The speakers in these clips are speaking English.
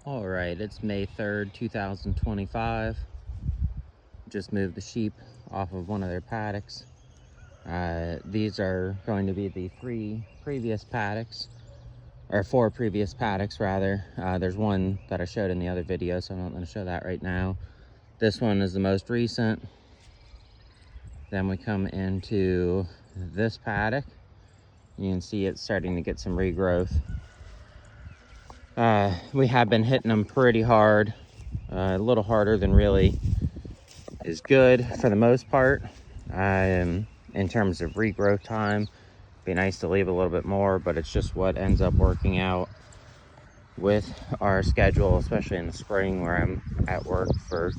All right, it's May 3rd, 2025. Just moved the sheep off of one of their paddocks. These are going to be the four previous paddocks rather. There's one that I showed in the other video, so I'm not going to show that right now. This one is the most recent. Then we come into this paddock. You can see it's starting to get some regrowth. We have been hitting them pretty hard, a little harder than really is good for the most part. In terms of regrowth time, be nice to leave a little bit more, but it's just what ends up working out with our schedule, especially in the spring where I'm at work for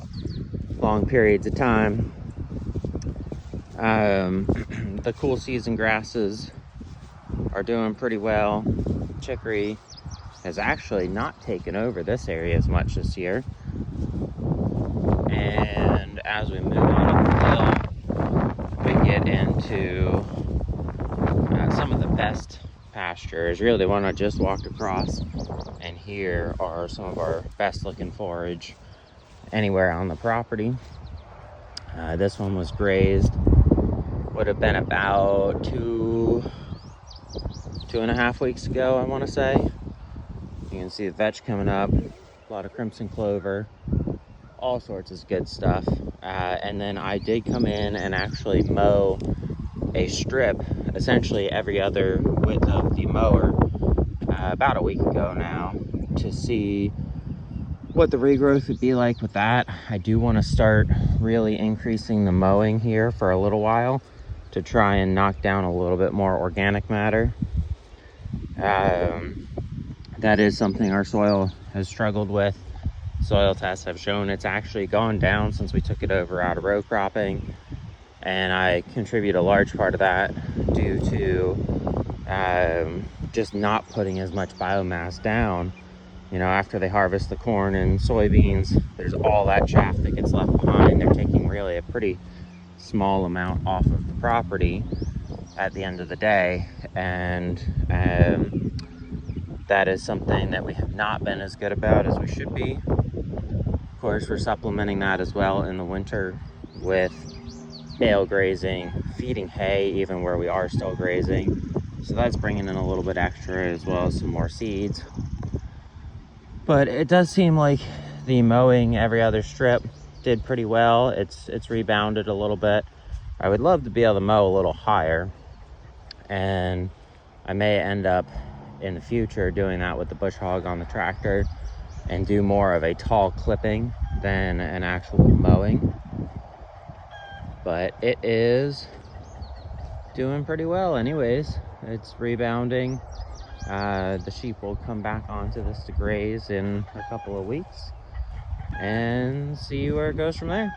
long periods of time. The cool season grasses are doing pretty well. Chicory has actually not taken over this area as much this year. And as we move on up the hill, we get into some of the best pastures. Really one I just walked across, and here are some of our best looking forage anywhere on the property. This one was grazed, would have been about two and a half weeks ago, I want to say. You can see the vetch coming up, a lot of crimson clover, all sorts of good stuff. And then I did come in and actually mow a strip, essentially every other width of the mower, about a week ago now, to see what the regrowth would be like with that. I do want to start really increasing the mowing here for a little while to try and knock down a little bit more organic matter. That is something our soil has struggled with. Soil tests have shown it's actually gone down since we took it over out of row cropping, and I contribute a large part of that due to just not putting as much biomass down. You know, after they harvest the corn and soybeans, there's all that chaff that gets left behind. They're taking really a pretty small amount off of the property at the end of the day, and that is something that we have not been as good about as we should be. Of course, we're supplementing that as well in the winter with bale grazing, feeding hay even where we are still grazing. So that's bringing in a little bit extra, as well as some more seeds. But it does seem like the mowing every other strip did pretty well. It's rebounded a little bit. I would love to be able to mow a little higher, and I may end up in the future doing that with the bush hog on the tractor and do more of a tall clipping than an actual mowing. But it is doing pretty well anyways. It's rebounding. The sheep will come back onto this to graze in a couple of weeks and see where it goes from there.